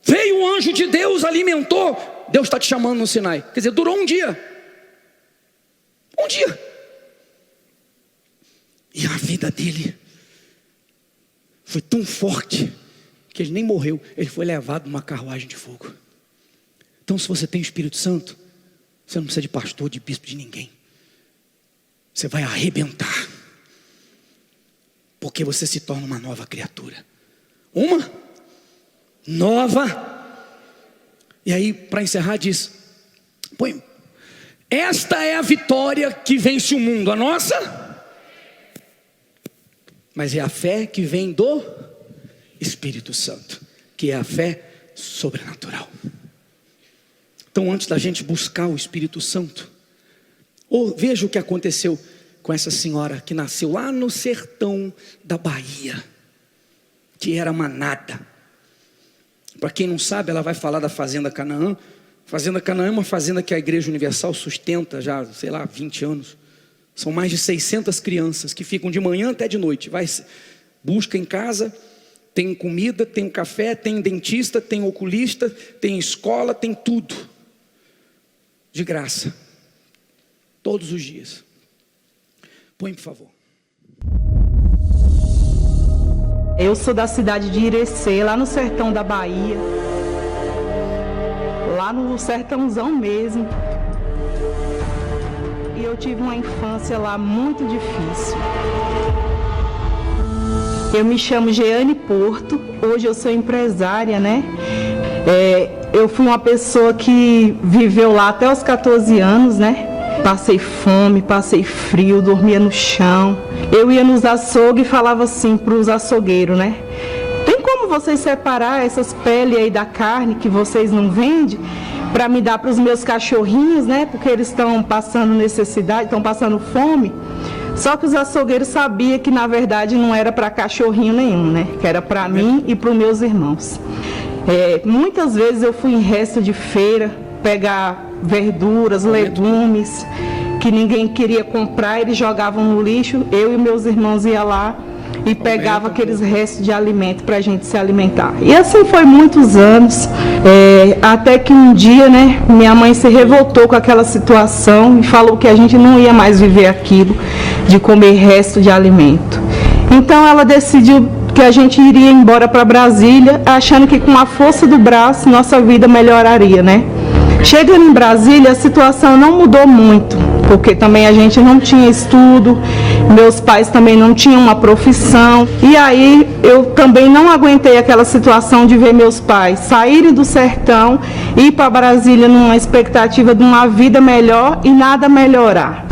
Veio o anjo de Deus, alimentou, Deus está te chamando no Sinai. Quer dizer, durou um dia. E a vida dele foi tão forte que ele nem morreu, ele foi levado numa carruagem de fogo. Então, se você tem o Espírito Santo, você não precisa de pastor, de bispo, de ninguém. Você vai arrebentar, porque você se torna uma nova criatura. Uma nova. E aí, para encerrar, diz: esta é a vitória que vence o mundo. A nossa? Mas é a fé que vem do Espírito Santo, que é a fé sobrenatural. Então, antes da gente buscar o Espírito Santo, veja o que aconteceu com essa senhora que nasceu lá no sertão da Bahia, que era manada. Para quem não sabe, ela vai falar da Fazenda Canaã. Fazenda Canaã é uma fazenda que a Igreja Universal sustenta já, 20 anos. São mais de 600 crianças que ficam de manhã até de noite. Busca em casa, tem comida, tem um café, tem dentista, tem oculista, tem escola, tem tudo. De graça. Todos os dias. Põe, por favor. Eu sou da cidade de Irecê, lá no sertão da Bahia. Lá no sertãozão mesmo. E eu tive uma infância lá muito difícil. Eu me chamo Jeane Porto, hoje eu sou empresária, né? Eu fui uma pessoa que viveu lá até os 14 anos, né? Passei fome, passei frio, dormia no chão. Eu ia nos açougues e falava assim para os açougueiros, né? Tem como vocês separar essas peles aí da carne que vocês não vendem? Para me dar para os meus cachorrinhos, né? Porque eles estão passando necessidade, estão passando fome. Só que os açougueiros sabiam que na verdade não era para cachorrinho nenhum, né? Que era para mim e para os meus irmãos. Muitas vezes eu fui em resto de feira pegar verduras, legumes que ninguém queria comprar, eles jogavam no lixo. Eu e meus irmãos iam lá e pegava aqueles restos de alimento para a gente se alimentar. E assim foi muitos anos, até que um dia, né, minha mãe se revoltou com aquela situação e falou que a gente não ia mais viver aquilo de comer resto de alimento. Então ela decidiu que a gente iria embora para Brasília, achando que com a força do braço nossa vida melhoraria, né? Chegando em Brasília, a situação não mudou muito, porque também a gente não tinha estudo, meus pais também não tinham uma profissão. E aí eu também não aguentei aquela situação de ver meus pais saírem do sertão e ir para Brasília numa expectativa de uma vida melhor e nada melhorar.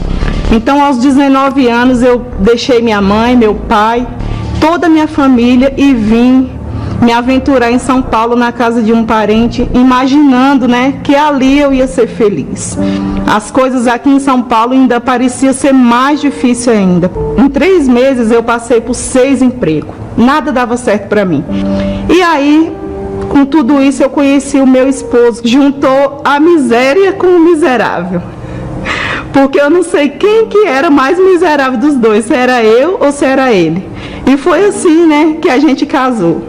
Então, aos 19 anos, eu deixei minha mãe, meu pai, toda a minha família e vim me aventurar em São Paulo, na casa de um parente, imaginando, né, que ali eu ia ser feliz. As coisas aqui em São Paulo ainda pareciam ser mais difícil ainda. Em 3 meses eu passei por 6 empregos. Nada dava certo para mim. E aí, com tudo isso, eu conheci o meu esposo. Juntou a miséria com o miserável. Porque eu não sei quem que era mais miserável dos dois, se era eu ou se era ele. E foi assim, né, que a gente casou.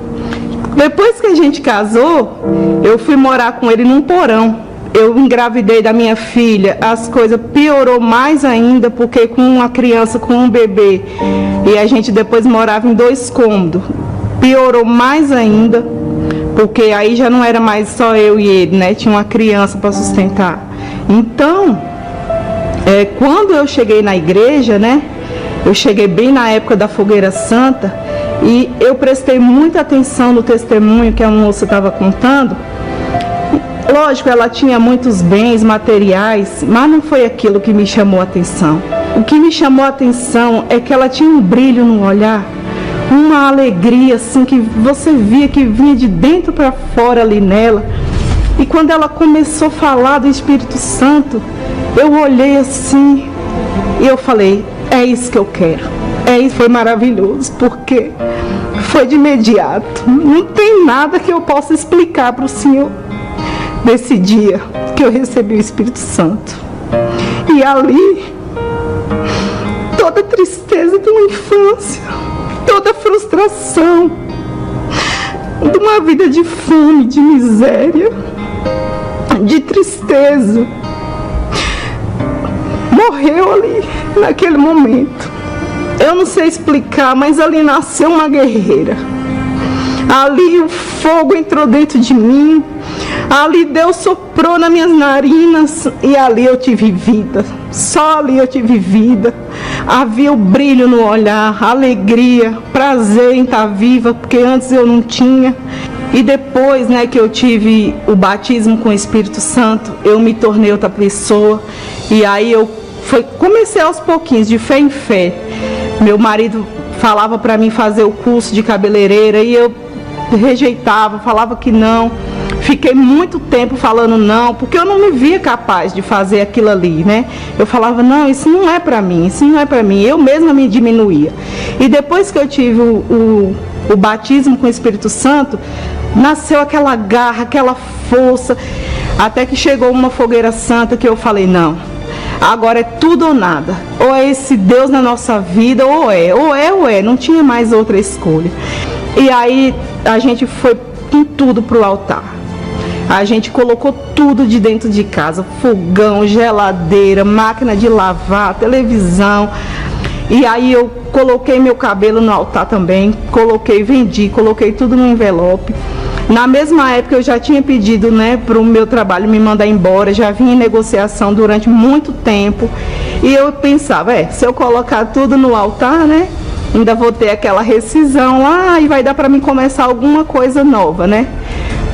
Depois que a gente casou, eu fui morar com ele num porão. Eu engravidei da minha filha, as coisas piorou mais ainda, porque com uma criança, com um bebê, e a gente depois morava em 2 cômodos. Piorou mais ainda, porque aí já não era mais só eu e ele, né? Tinha uma criança para sustentar. Então, quando eu cheguei na igreja, né? Eu cheguei bem na época da Fogueira Santa, e eu prestei muita atenção no testemunho que a moça estava contando. Lógico, ela tinha muitos bens materiais, mas não foi aquilo que me chamou a atenção. O que me chamou a atenção é que ela tinha um brilho no olhar, uma alegria assim que você via que vinha de dentro para fora ali nela. E quando ela começou a falar do Espírito Santo, eu olhei assim e eu falei, é isso que eu quero. Isso foi maravilhoso, porque foi de imediato. Não tem nada que eu possa explicar para o Senhor nesse dia que eu recebi o Espírito Santo. E ali, toda a tristeza de uma infância, toda a frustração de uma vida de fome, de miséria, de tristeza, morreu ali, naquele momento. Eu não sei explicar, mas ali nasceu uma guerreira. Ali o fogo entrou dentro de mim. Ali Deus soprou nas minhas narinas e ali eu tive vida. Só ali eu tive vida. Havia o brilho no olhar, alegria, prazer em estar viva, porque antes eu não tinha. E depois, né, que eu tive o batismo com o Espírito Santo, eu me tornei outra pessoa. E aí eu comecei aos pouquinhos, de fé em fé. Meu marido falava para mim fazer o curso de cabeleireira e eu rejeitava, falava que não. Fiquei muito tempo falando não, porque eu não me via capaz de fazer aquilo ali, né? Eu falava, não, isso não é para mim, isso não é para mim. Eu mesma me diminuía. E depois que eu tive o batismo com o Espírito Santo, nasceu aquela garra, aquela força, até que chegou uma fogueira santa que eu falei, não, agora é tudo ou nada. Ou é esse Deus na nossa vida, ou é, não tinha mais outra escolha. E aí a gente foi com tudo pro altar. A gente colocou tudo de dentro de casa, fogão, geladeira, máquina de lavar, televisão. E aí eu coloquei meu cabelo no altar também, vendi, coloquei tudo no envelope. Na mesma época eu já tinha pedido, né, para o meu trabalho me mandar embora, já vinha em negociação durante muito tempo. E eu pensava, se eu colocar tudo no altar, né, ainda vou ter aquela rescisão lá e vai dar para mim começar alguma coisa nova, né?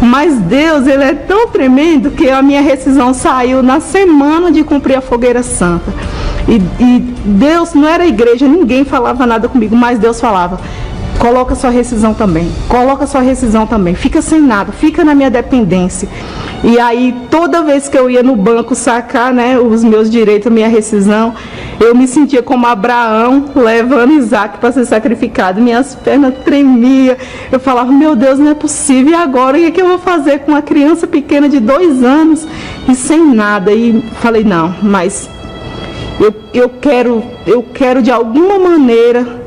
Mas Deus, Ele é tão tremendo que a minha rescisão saiu na semana de cumprir a fogueira santa. E Deus, não era a igreja, ninguém falava nada comigo, mas Deus falava, coloca sua rescisão também, fica sem nada, fica na minha dependência. E aí, toda vez que eu ia no banco sacar, né, os meus direitos, a minha rescisão, eu me sentia como Abraão levando Isaac para ser sacrificado. Minhas pernas tremiam. Eu falava, meu Deus, não é possível. E agora, o que é que eu vou fazer com uma criança pequena de 2 anos e sem nada? E falei, não, mas eu quero de alguma maneira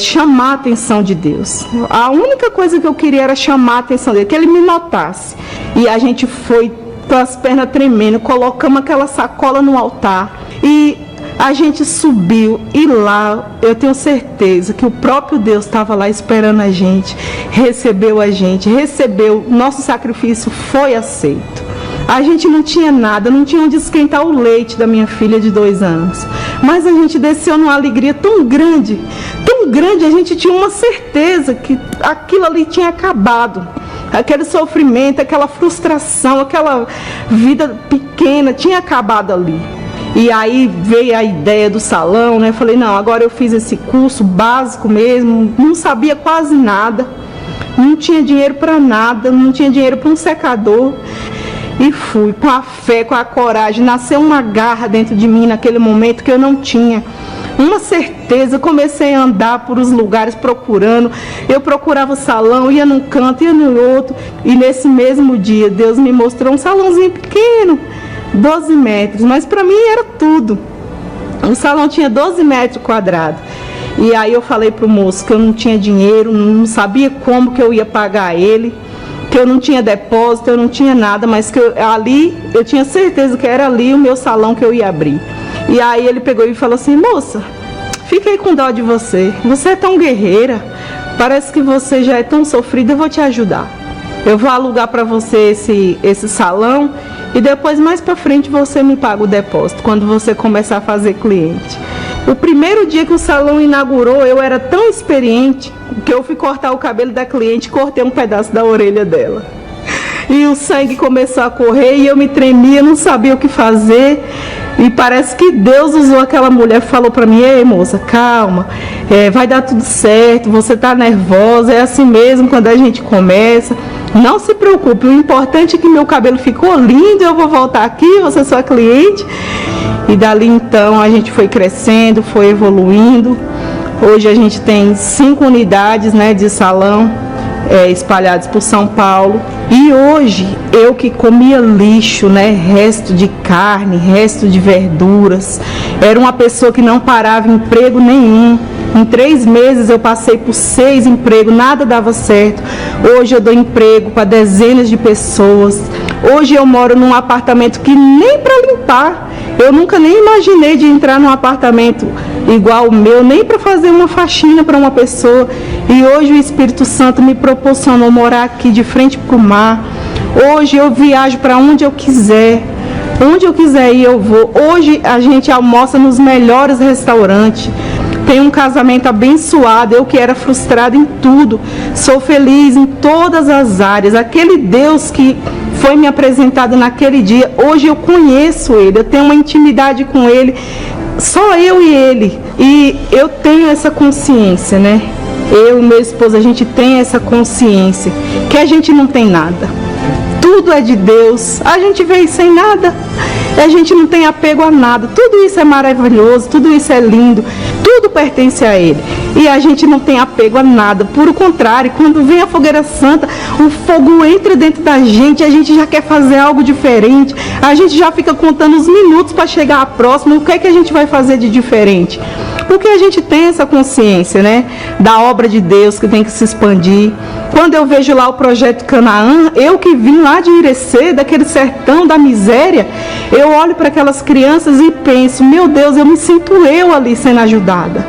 chamar a atenção de Deus. A única coisa que eu queria era chamar a atenção dele, que ele me notasse. E a gente foi com as pernas tremendo, colocamos aquela sacola no altar e a gente subiu, e lá eu tenho certeza que o próprio Deus estava lá esperando a gente, recebeu, nosso sacrifício foi aceito. A gente não tinha nada, não tinha onde esquentar o leite da minha filha de 2 anos. Mas a gente desceu numa alegria tão grande, a gente tinha uma certeza que aquilo ali tinha acabado. Aquele sofrimento, aquela frustração, aquela vida pequena tinha acabado ali. E aí veio a ideia do salão, né? Falei, não, agora eu fiz esse curso básico mesmo, não sabia quase nada, não tinha dinheiro para nada, não tinha dinheiro para um secador. E fui com a fé, com a coragem, nasceu uma garra dentro de mim naquele momento que eu não tinha. Uma certeza, comecei a andar por os lugares procurando. Eu procurava o salão, ia num canto, ia no outro. E nesse mesmo dia, Deus me mostrou um salãozinho pequeno, 12 metros. Mas para mim era tudo. O salão tinha 12 metros quadrados. E aí eu falei para o moço que eu não tinha dinheiro, não sabia como que eu ia pagar ele, que eu não tinha depósito, eu não tinha nada, mas que eu tinha certeza que era ali o meu salão que eu ia abrir. E aí ele pegou e falou assim, moça, fiquei com dó de você, você é tão guerreira, parece que você já é tão sofrida, eu vou te ajudar. Eu vou alugar para você esse salão e depois mais para frente você me paga o depósito, quando você começar a fazer cliente. O primeiro dia que o salão inaugurou, eu era tão experiente que eu fui cortar o cabelo da cliente e cortei um pedaço da orelha dela. E o sangue começou a correr e eu me tremia, não sabia o que fazer. E parece que Deus usou aquela mulher e falou para mim, ei moça, calma, vai dar tudo certo, você tá nervosa, é assim mesmo quando a gente começa. Não se preocupe, o importante é que meu cabelo ficou lindo, eu vou voltar aqui, você é sua cliente. E dali então a gente foi crescendo, foi evoluindo. Hoje a gente tem 5 unidades, né, de salão espalhadas por São Paulo. E hoje eu que comia lixo, né, resto de carne, resto de verduras, era uma pessoa que não parava em emprego nenhum. Em 3 meses eu passei por 6 empregos, nada dava certo. Hoje eu dou emprego para dezenas de pessoas. Hoje eu moro num apartamento que nem para limpar. Eu nunca nem imaginei de entrar num apartamento igual o meu, nem para fazer uma faxina para uma pessoa. E hoje o Espírito Santo me proporcionou morar aqui de frente para o mar. Hoje eu viajo para onde eu quiser. Onde eu quiser ir eu vou. Hoje a gente almoça nos melhores restaurantes. Tenho um casamento abençoado, eu que era frustrada em tudo, sou feliz em todas as áreas. Aquele Deus que foi me apresentado naquele dia, hoje eu conheço Ele, eu tenho uma intimidade com Ele, só eu e Ele. E eu tenho essa consciência, né? Eu e meu esposo, a gente tem essa consciência que a gente não tem nada. tudo é de Deus. A gente veio sem nada, a gente não tem apego a nada. Tudo isso é maravilhoso, tudo isso é lindo, tudo pertence a Ele. E a gente não tem apego a nada. Por o contrário, quando vem a fogueira santa, o fogo entra dentro da gente, a gente já quer fazer algo diferente, a gente já fica contando os minutos para chegar à próxima. O que é que a gente vai fazer de diferente? Porque a gente tem essa consciência, né, da obra de Deus que tem que se expandir. Quando eu vejo lá o projeto Canaã, eu que vim lá de Irecê, daquele sertão da miséria, eu olho para aquelas crianças e penso, meu Deus, eu me sinto eu ali sendo ajudada.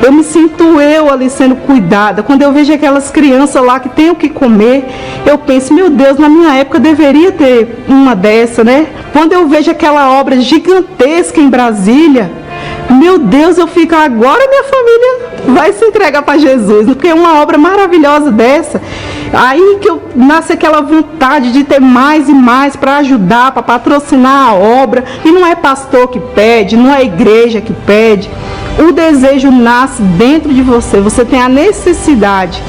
Eu me sinto eu ali sendo cuidada. Quando eu vejo aquelas crianças lá que têm o que comer, eu penso, meu Deus, na minha época deveria ter uma dessa, né? Quando eu vejo aquela obra gigantesca em Brasília, meu Deus, eu fico, agora minha família vai se entregar para Jesus, porque é uma obra maravilhosa dessa. Aí que nasce aquela vontade de ter mais e mais para ajudar, para patrocinar a obra. E não é pastor que pede, não é igreja que pede. O desejo nasce dentro de você. Você tem a necessidade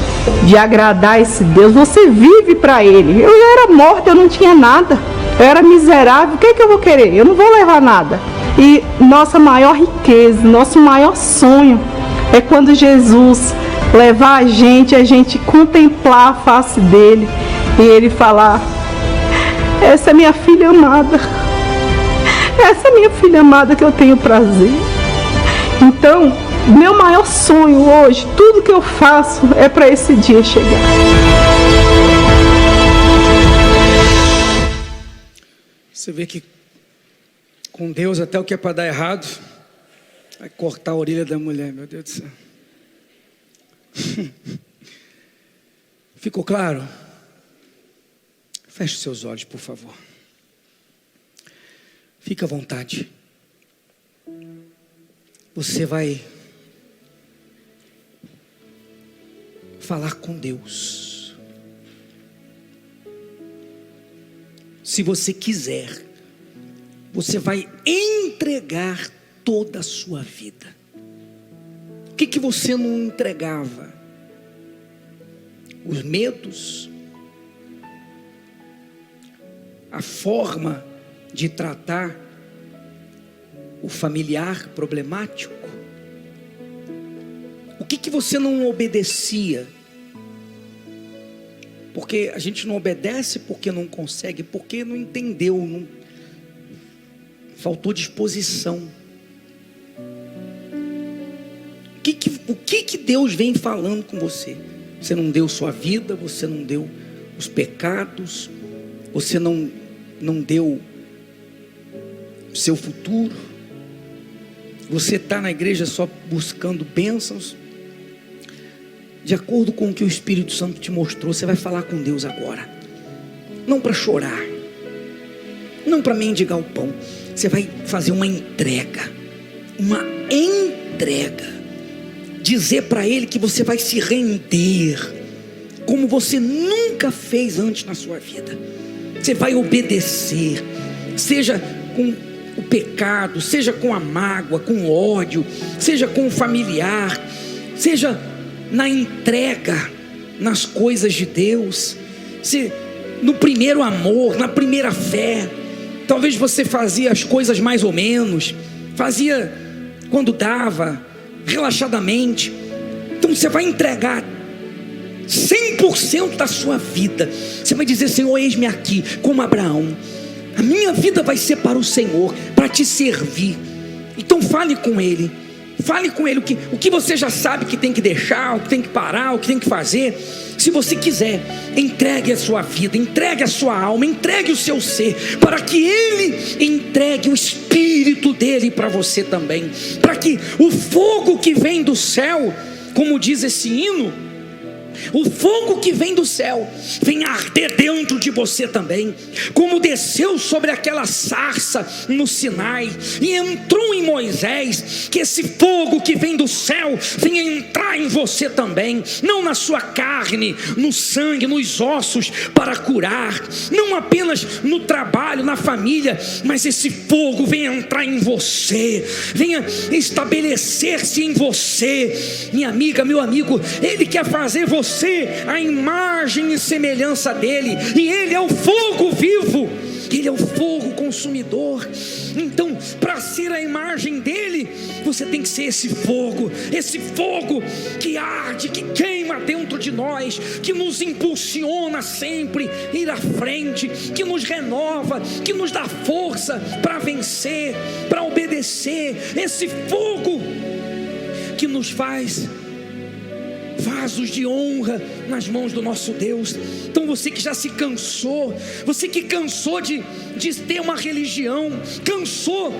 de agradar esse Deus. Você vive para Ele. Eu já era morta, eu não tinha nada. Eu era miserável. O que é que eu vou querer? Eu não vou levar nada. E nossa maior riqueza, nosso maior sonho é quando Jesus levar a gente contemplar a face dele e ele falar, essa é minha filha amada, essa é minha filha amada que eu tenho prazer. Então, meu maior sonho hoje, tudo que eu faço é para esse dia chegar. Você vê que com Deus até o que é para dar errado, vai cortar a orelha da mulher, meu Deus do céu. Ficou claro? Feche seus olhos, por favor. Fique à vontade. Você vai falar com Deus. Se você quiser, você vai entregar toda a sua vida. O que você não entregava? Os medos, a forma de tratar o familiar problemático. O que você não obedecia? Porque a gente não obedece porque não consegue, porque não entendeu, não faltou disposição. O que Deus vem falando com você? Você não deu sua vida, você não deu os pecados, você não deu o seu futuro. Você está na igreja só buscando bênçãos. De acordo com o que o Espírito Santo te mostrou, você vai falar com Deus agora. Não para chorar, não para mendigar o pão. Você vai fazer uma entrega. Dizer para Ele que você vai se render como você nunca fez antes na sua vida. Você vai obedecer, seja com o pecado, seja com a mágoa, com o ódio, seja com o familiar, seja na entrega nas coisas de Deus, no primeiro amor, na primeira fé. Talvez você fazia as coisas mais ou menos, fazia quando dava, relaxadamente. Então você vai entregar 100% da sua vida. Você vai dizer, Senhor, eis-me aqui, como Abraão. A minha vida vai ser para o Senhor, para te servir. Então fale com Ele. Fale com Ele o que você já sabe que tem que deixar, o que tem que parar, o que tem que fazer. Se você quiser, entregue a sua vida, entregue a sua alma, entregue o seu ser, para que Ele entregue o Espírito dEle para você também, para que o fogo que vem do céu, como diz esse hino, o fogo que vem do céu vem arder dentro de você também, como desceu sobre aquela sarça no Sinai e entrou em Moisés. Que esse fogo que vem do céu venha entrar em você também, não na sua carne, no sangue, nos ossos, para curar, não apenas no trabalho, na família, mas esse fogo venha entrar em você, venha estabelecer-se em você. Minha amiga, meu amigo, Ele quer fazer você ser a imagem e semelhança dele, e ele é o fogo vivo, ele é o fogo consumidor. Então, para ser a imagem dele, você tem que ser esse fogo que arde, que queima dentro de nós, que nos impulsiona sempre a ir à frente, que nos renova, que nos dá força para vencer, para obedecer. Esse fogo que nos faz vasos de honra nas mãos do nosso Deus. Então você que já se cansou, você que cansou de ter uma religião, cansou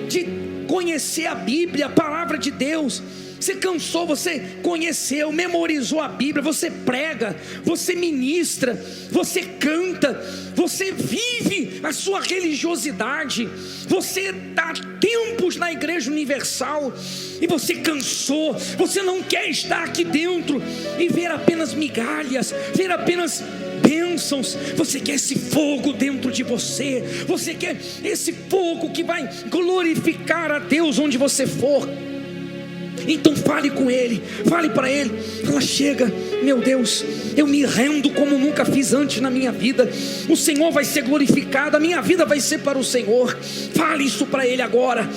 de conhecer a Bíblia, a palavra de Deus, você cansou, você conheceu, memorizou a Bíblia, você prega, você ministra, você canta, você vive a sua religiosidade, você dá tempos na Igreja Universal, e você cansou, você não quer estar aqui dentro e ver apenas migalhas, ver apenas bênçãos. Você quer esse fogo dentro de você, você quer esse fogo que vai glorificar a Deus onde você for. Então fale com ele, fale para ele, fala: chega, meu Deus, eu me rendo como nunca fiz antes na minha vida, o Senhor vai ser glorificado, a minha vida vai ser para o Senhor. Fale isso para ele agora.